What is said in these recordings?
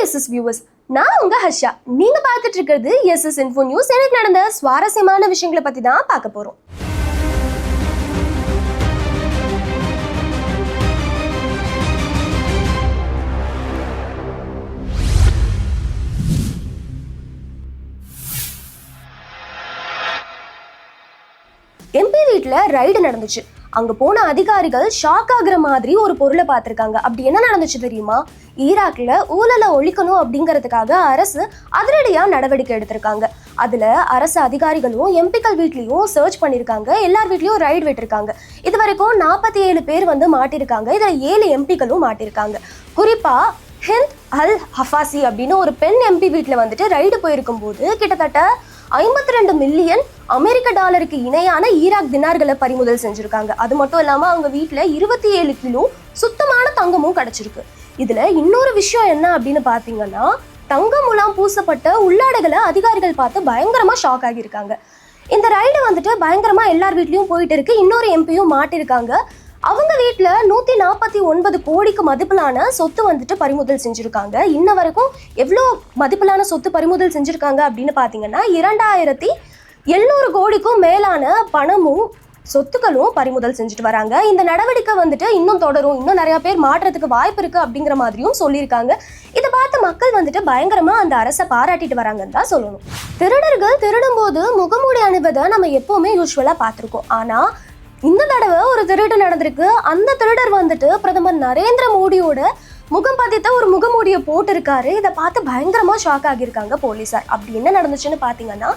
SS viewers, நான் உங்க ஹர்ஷா. நீங்க பார்த்துட்டு இருக்கிறது எஸ்எஸ் இன்ஃபோ நியூஸ். எனக்கு நடந்த சுவாரஸ்யமான விஷயங்களை பத்தி தான் பார்க்க போறோம். எம்பி வீட்டுல ரைடு நடந்துச்சு. அங்க போன அதிகாரிகள் ஷாக் ஆகுற மாதிரி ஒரு பொருளை பார்த்திருக்காங்க. அப்படி என்ன நடந்துச்சு தெரியுமா? ஈராக்ல ஊழலை ஒழிக்கணும் அப்படிங்கிறதுக்காக அரசு அதிரடியா நடவடிக்கை எடுத்திருக்காங்க. அதுல அரசு அதிகாரிகளும் எம்பிக்கள் வீட்லயும் சர்ச் பண்ணிருக்காங்க. எல்லார் வீட்லயும் ரைடு விட்டுருக்காங்க. இது வரைக்கும் 47 பேர் மாட்டிருக்காங்க. இதுல 7 எம்பிக்களும் மாட்டிருக்காங்க. குறிப்பா ஹிந்த் அல் ஹஃபாசி அப்படின்னு ஒரு பெண் எம்பி வீட்டுல ரைடு போயிருக்கும் போது கிட்டத்தட்ட 52 மில்லியன் அமெரிக்க டாலருக்கு இணையான ஈராக் தினார்களை பறிமுதல் செஞ்சிருக்காங்க. அது மட்டும் இல்லாம அவங்க வீட்டுல 27 கிலோ சுத்தமான தங்கமும் கிடைச்சிருக்கு. இதுல இன்னொரு விஷயம் என்ன அப்படின்னு பாத்தீங்கன்னா, தங்கம் முலாம் பூசப்பட்ட உள்ளாடைகளை அதிகாரிகள் பார்த்து பயங்கரமா ஷாக் ஆகியிருக்காங்க. இந்த ரைடு பயங்கரமா எல்லார் வீட்லயும் போயிட்டு இருக்கு. இன்னொரு எம்பியும் மாட்டிருக்காங்க. அவங்க வீட்டுல 149 கோடிக்கு மதிப்பிலான சொத்து பறிமுதல் செஞ்சிருக்காங்க. இன்ன வரைக்கும் எவ்வளோ மதிப்பிலான சொத்து பறிமுதல் செஞ்சிருக்காங்க அப்படின்னு பாத்தீங்கன்னா 2700 கோடிக்கும் மேலான பணமும் சொத்துக்களும் பறிமுதல் செஞ்சுட்டு வராங்க. இந்த நடவடிக்கை இன்னும் தொடரும், இன்னும் நிறைய பேர் மாற்றத்துக்கு வாய்ப்பு இருக்கு அப்படிங்கிற மாதிரியும் சொல்லியிருக்காங்க. இதை பார்த்து மக்கள் பயங்கரமா அந்த அரசை பாராட்டிட்டு வராங்கன்னு தான் சொல்லணும். திருடர்கள் திருடும் போது முகமூடி அணிவதை நம்ம எப்பவுமே யூஸ்வலா பார்த்திருக்கோம். ஆனா இந்த தடவை ஒரு திருட்டு நடந்திருக்கு. அந்த திருடர் பிரதமர் நரேந்திர மோடியோட முகம் பதித்த ஒரு முகமூடியை போட்டிருக்காரு. இதை பார்த்து பயங்கரமா ஷாக் ஆகியிருக்காங்க போலீசார். அப்படி என்ன நடந்துச்சுன்னு பாத்தீங்கன்னா,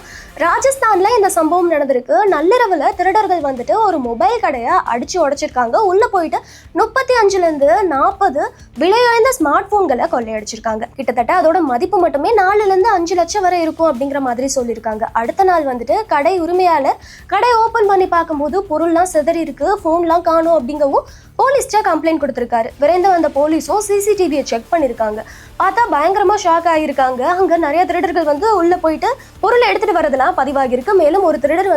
ராஜஸ்தான்ல இந்த சம்பவம் நடந்திருக்கு. நள்ளிரவுல திருடர்கள் ஒரு மொபைல் கடையை அடிச்சு உடைச்சிருக்காங்க. உள்ள போயிட்டு 35ல இருந்து 40 விலையுயர்ந்த ஸ்மார்ட் போன்களை கொள்ளையடிச்சிருக்காங்க. கிட்டத்தட்ட அதோட மதிப்பு மட்டுமே 4ல இருந்து 5 லட்சம் வரை இருக்கும் அப்படிங்கிற மாதிரி சொல்லியிருக்காங்க. அடுத்த நாள் கடை உரிமையாளர் கடை ஓபன் பண்ணி பார்க்கும்போது பொருள்லாம் சிதறி இருக்கு, போன்லாம் காணும் அப்படிங்கவும் போலீஸ்ட கம்ப்ளைண்ட் கொடுத்திருக்காரு. விரைந்து வந்த போலீஸும் சிசிடிவியை செக் பண்ணிருக்காங்க. பார்த்தா பயங்கரமா ஷாக் ஆகியிருக்காங்க. அங்க நிறைய திருடர்கள் உள்ள போயிட்டு பொருளை எடுத்துட்டு வரதெல்லாம் பதிவாகிருக்கு. மேலும் ஒரு திருடர்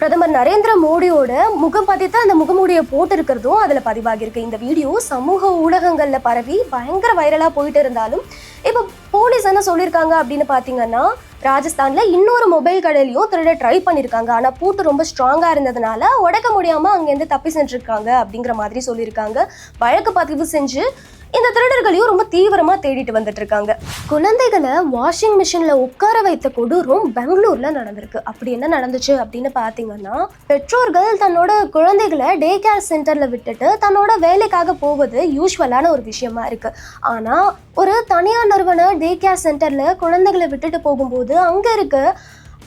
பிரதமர் நரேந்திர மோடியோட முகம் பதித்த அந்த முகமூடியை போட்டு இருக்கிறதும் அதுல பதிவாகிருக்கு. இந்த வீடியோ சமூக ஊடகங்கள்ல பரவி பயங்கர வைரலா போயிட்டு இருந்தாலும் இப்போ போலீஸ் என்ன சொல்லியிருக்காங்க அப்படின்னு பாத்தீங்கன்னா, ராஜஸ்தான்ல இன்னொரு மொபைல் கடையிலையும் திருட ட்ரை பண்ணியிருக்காங்க. ஆனா பூட்டு ரொம்ப ஸ்ட்ராங்கா இருந்ததுனால உடைக்க முடியாம அங்கேருந்து தப்பி சென்றிருக்காங்க அப்படிங்கிற மாதிரி சொல்லியிருக்காங்க. வழக்கு பதிவு செஞ்சு இந்த திருடர்களையும் ரொம்ப தீவிரமா தேடிட்டு வந்துட்டு இருக்காங்க. குழந்தைகளை வாஷிங் மிஷின்ல உட்கார வைத்த கொடூரம் பெங்களூர்ல நடந்திருக்கு. அப்படி என்ன நடந்துச்சு அப்படின்னு பாத்தீங்கன்னா, பெற்றோர்கள் தன்னோட குழந்தைகளை டே கேர் சென்டர்ல விட்டுட்டு தன்னோட வேலைக்காக போவது யூஸ்வலான ஒரு விஷயமா இருக்கு. ஆனா ஒரு தனியார் நிறுவன டே கேர் சென்டர்ல குழந்தைகளை விட்டுட்டு போகும்போது அங்க இருக்க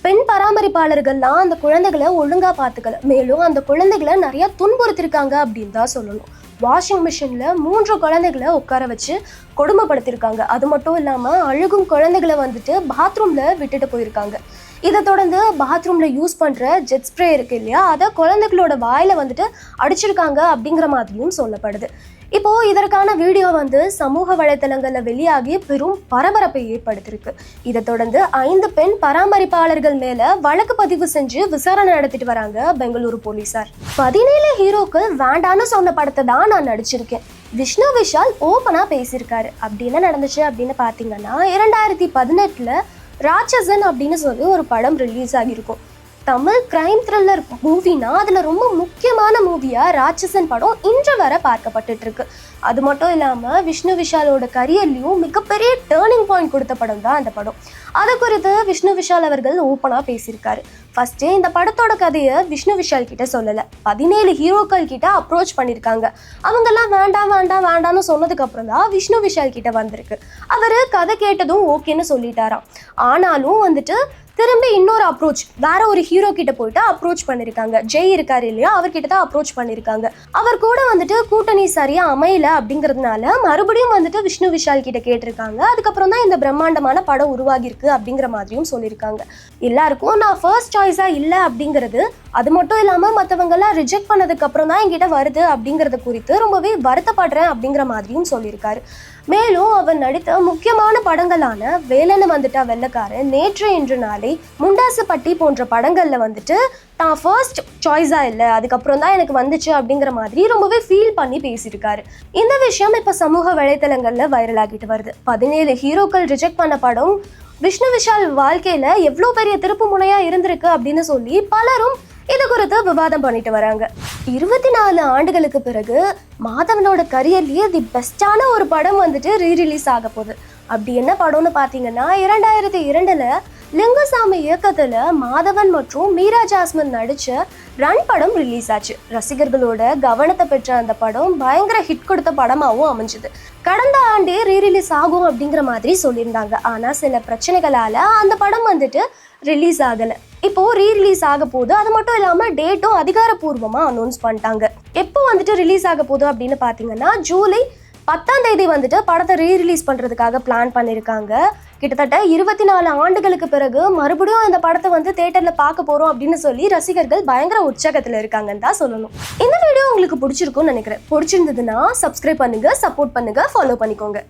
பெண் பராமரிப்பாளர்கள்லாம் அந்த குழந்தைகளை ஒழுங்கா பார்த்துக்கல. மேலும் அந்த குழந்தைகளை நிறைய துன்புறுத்திருக்காங்க அப்படின்னு தான் சொல்லணும். வாஷிங் மிஷின்ல 3 குழந்தைகளை உட்கார வச்சு கொடுமைப்படுத்திருக்காங்க. அது மட்டும் இல்லாம அழுகும் குழந்தைகளை பாத்ரூம்ல விட்டுட்டு போயிருக்காங்க. இதை தொடர்ந்து பாத்ரூம்ல யூஸ் பண்ற ஜெட் ஸ்ப்ரே இருக்கு இல்லையா, அதை குழந்தைகளோட வாயில அடிச்சிருக்காங்க அப்படிங்கிற மாதிரியும் சொல்லப்படுது. இப்போ இதற்கான வீடியோ சமூக வலைதளங்கள்ல வெளியாகி பெரும் பரபரப்பை ஏற்படுத்தியிருக்கு. இதை தொடர்ந்து 5 பெண் பராமரிப்பாளர்கள் மேல வழக்கு பதிவு செஞ்சு விசாரணை நடத்திட்டு வராங்க பெங்களூரு போலீசார். 17 ஹீரோக்கள் வேண்டான்னு சொன்ன படத்தை தான் நான் நடிச்சிருக்கேன். விஷ்ணு விஷால் ஓப்பனா பேசியிருக்காரு. அப்படி என்ன நடந்துச்சு அப்படின்னு பாத்தீங்கன்னா, 2018ல ராட்சசன் அப்படின்னு சொல்லி ஒரு படம் ரிலீஸ் ஆகியிருக்கும். தமிழ் கிரைம் த்ரில்லர் மூவினா அதுல ரொம்ப முக்கியமான மூவியா ராட்சசன் படம் இன்று வரை பார்க்கப்பட்டு இருக்கு. அது மட்டும் இல்லாம விஷ்ணு விஷாலோட கரியர்லயும் மிகப்பெரிய டேர்னிங் பாயிண்ட் கொடுத்த படம் தான் அந்த படம். அது குறித்து விஷ்ணு விஷால் அவர்கள் ஓப்பனா பேசியிருக்காரு. ஃபர்ஸ்ட் இந்த படத்தோட கதையை விஷ்ணு விஷால் கிட்ட சொல்லல, 17 ஹீரோக்கள் கிட்ட அப்ரோச் பண்ணிருக்காங்க. அவங்கெல்லாம் வேண்டாம் வேண்டாம் வேண்டாம்னு சொன்னதுக்கு அப்புறம் தான் விஷ்ணு விஷால் கிட்ட வந்திருக்கு. அவரு கதை கேட்டதும் ஓகேன்னு சொல்லிட்டாராம். ஆனாலும் திரும்பி இன்னொரு அப்ரோச் வேற ஒரு ஹீரோ கிட்ட போயிட்டு அப்ரோச் பண்ணிருக்காங்க. ஜெய் இருக்காரு இல்லையா, அவர்கிட்ட தான் அப்ரோச் பண்ணிருக்காங்க. அவர் கூட கூட்டணி சரியா அமையல அப்படிங்கிறதுனால மறுபடியும் விஷ்ணு விஷால் கிட்ட கேட்டிருக்காங்க. அதுக்கப்புறம் தான் இந்த பிரம்மாண்டமான படம் உருவாகி இருக்கு அப்படிங்கிற மாதிரியும் சொல்லியிருக்காங்க. எல்லாருக்கும் நான் ஃபர்ஸ்ட் சாய்ஸா இல்லை அப்படிங்கிறது, அது மட்டும் இல்லாம மற்றவங்க எல்லாம் ரிஜெக்ட் பண்ணதுக்கு அப்புறம் தான் என்கிட்ட வருது அப்படிங்கறத குறித்து ரொம்பவே வருத்தப்படுறேன் அப்படிங்கிற மாதிரியும் சொல்லியிருக்காரு. மேலும் அவர் நடித்த முக்கியமான படங்களான வேலன்னு வந்துட்டா வெள்ளக்காரன், நேற்று இன்று நாளை, முண்டாசுப்பட்டி போன்ற படங்கள்ல வந்துட்டு தான் ஃபர்ஸ்ட் சாய்ஸா இல்லை, அதுக்கப்புறம் தான் எனக்கு வந்துச்சு அப்படிங்கிற மாதிரி ரொம்பவே ஃபீல் பண்ணி பேசியிருக்காரு. இந்த விஷயம் இப்போ சமூக வலைத்தளங்கள்ல வைரல் ஆகிட்டு வருது. 17 ஹீரோக்கள் ரிஜெக்ட் பண்ண படம் விஷ்ணு விஷால் வாழ்க்கையில எவ்வளோ பெரிய திருப்பு முனையா இருந்திருக்கு அப்படின்னு சொல்லி பலரும் இது குறித்து விவாதம் பண்ணிட்டு வராங்க. 24 ஆண்டுகளுக்கு பிறகு மாதவனோட கரியர்லயே தி பெஸ்டான ஒரு படம் வந்துட்டு ரீரிலீஸ் ஆக போகுது. அப்படி என்ன படம்னு பார்த்தீங்கன்னா 2002 லிங்குசாமி இயக்கத்துல மாதவன் மற்றும் மீரா ஜாஸ்மின் நடிச்ச ரன் படம் ரிலீஸ் ஆச்சு. ரசிகர்களோட கவனத்தை பெற்ற அந்த படம் பயங்கர ஹிட் கொடுத்த படமாகவும் அமைஞ்சுது. கடந்த ஆண்டே ரீரிலீஸ் ஆகும் அப்படிங்கிற மாதிரி சொல்லியிருந்தாங்க. ஆனா சில பிரச்சனைகளால அந்த படம் வந்துட்டு ரிலீஸ் ஆகலை. இப்போ ரீரிலீஸ் ஆக போகுது. அது மட்டும் இல்லாமல் டேட்டும் அதிகாரப்பூர்வமாக அனௌன்ஸ் பண்ணிட்டாங்க. எப்போ வந்துட்டு ரிலீஸ் ஆக போகுது அப்படின்னு பார்த்தீங்கன்னா ஜூலை 10ஆம் தேதி வந்துட்டு படத்தை ரீரிலீஸ் பண்ணுறதுக்காக பிளான் பண்ணியிருக்காங்க. கிட்டத்தட்ட 24 ஆண்டுகளுக்கு பிறகு மறுபடியும் இந்த படத்தை வந்து தியேட்டரில் பார்க்க போகிறோம் அப்படின்னு சொல்லி ரசிகர்கள் பயங்கர உற்சாகத்தில் இருக்காங்கன்னு தான் சொல்லணும். இந்த வீடியோ உங்களுக்கு பிடிச்சிருக்கும்னு நினைக்கிறேன். பிடிச்சிருந்ததுன்னா சப்ஸ்கிரைப் பண்ணுங்க, சப்போர்ட் பண்ணுங்க, ஃபாலோ பண்ணிக்கோங்க.